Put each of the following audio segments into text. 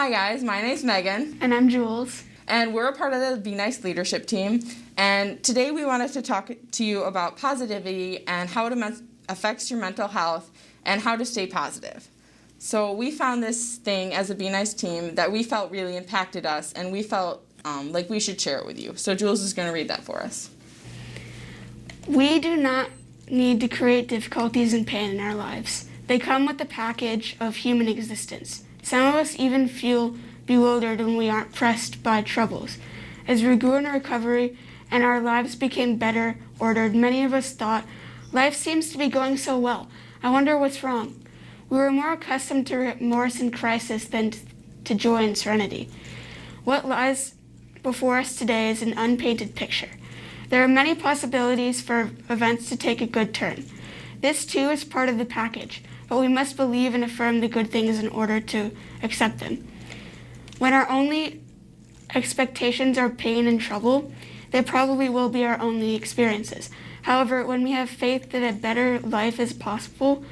Hi guys, my name's Megan. And I'm Jules. And we're a part of the Be Nice leadership team. And today we wanted to talk to you about positivity and how it affects your mental health and how to stay positive. So we found this thing as a Be Nice team that we felt really impacted us, and we felt like we should share it with you. So Jules is going to read that for us. We do not need to create difficulties and pain in our lives. They come with the package of human existence. Some of us even feel bewildered when we aren't pressed by troubles. As we grew in recovery and our lives became better ordered, many of us thought, life seems to be going so well. I wonder what's wrong. We were more accustomed to remorse and crisis than to joy and serenity. What lies before us today is an unpainted picture. There are many possibilities for events to take a good turn. This too is part of the package, but we must believe and affirm the good things in order to accept them. When our only expectations are pain and trouble, they probably will be our only experiences. However, when we have faith that a better life is possible,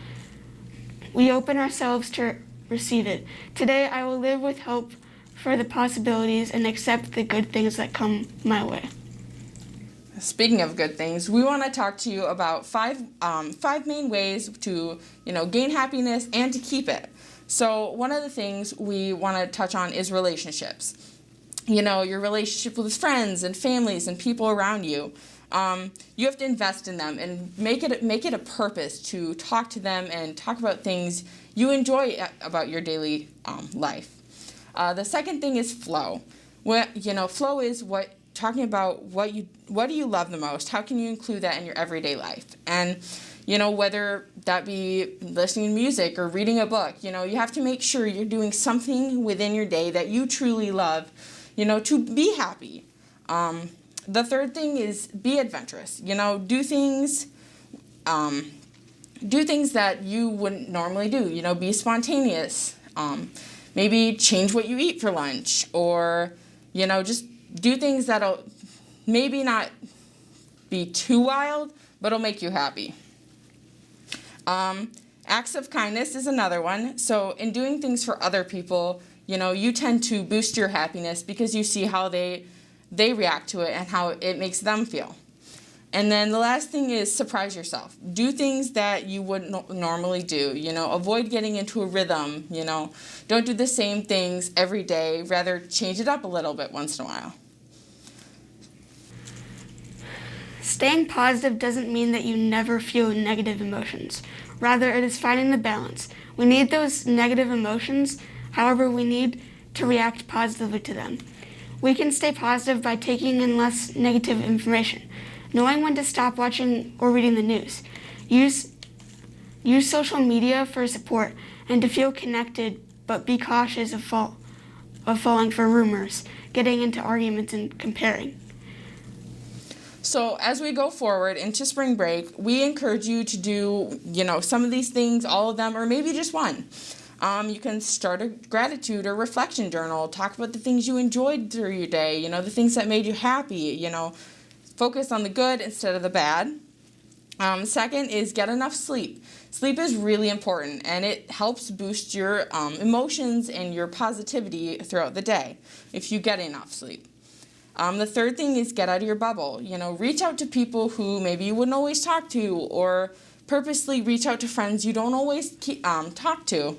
we open ourselves to receive it. Today, I will live with hope for the possibilities and accept the good things that come my way. Speaking of good things, we want to talk to you about five main ways to gain happiness and to keep it. So one of the things we want to touch on is relationships. Your relationship with friends and families and people around you. You have to invest in them and make it a purpose to talk to them and talk about things you enjoy about your daily life. The second thing is flow. Flow is talking about what do you love the most? How can you include that in your everyday life? And whether that be listening to music or reading a book, you have to make sure you're doing something within your day that you truly love, to be happy. The third thing is be adventurous. Do things that you wouldn't normally do. Be spontaneous. Maybe change what you eat for lunch, or just do things that'll maybe not be too wild, but it'll make you happy. Acts of kindness is another one. So in doing things for other people, you tend to boost your happiness because you see how they react to it and how it makes them feel. And then the last thing is surprise yourself. Do things that you wouldn't normally do. Avoid getting into a rhythm. Don't do the same things every day. Rather, change it up a little bit once in a while. Staying positive doesn't mean that you never feel negative emotions. Rather, it is finding the balance. We need those negative emotions, however, we need to react positively to them. We can stay positive by taking in less negative information, knowing when to stop watching or reading the news. Use social media for support and to feel connected, but be cautious of falling for rumors, getting into arguments, and comparing. So as we go forward into spring break, we encourage you to do, some of these things, all of them, or maybe just one. You can start a gratitude or reflection journal, talk about the things you enjoyed through your day, the things that made you happy, focus on the good instead of the bad. Second is get enough sleep. Sleep is really important, and it helps boost your emotions and your positivity throughout the day if you get enough sleep. The third thing is get out of your bubble. Reach out to people who maybe you wouldn't always talk to, or purposely reach out to friends you don't always talk to.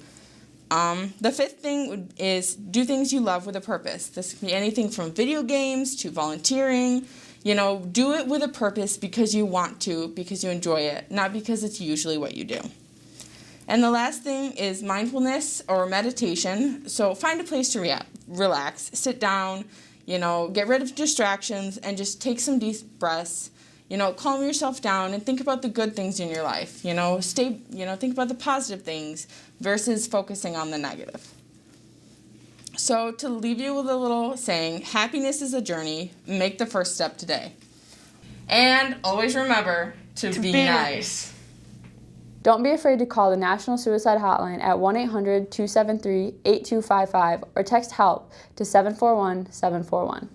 The fifth thing is do things you love with a purpose. This can be anything from video games to volunteering. Do it with a purpose because you want to, because you enjoy it, not because it's usually what you do. And the last thing is mindfulness or meditation. So find a place to relax, sit down, get rid of distractions and just take some deep breaths. Calm yourself down and think about the good things in your life. Think about the positive things versus focusing on the negative. So to leave you with a little saying, happiness is a journey. Make the first step today. And always remember to be nice. Don't be afraid to call the National Suicide Hotline at 1-800-273-8255 or text HELP to 741-741.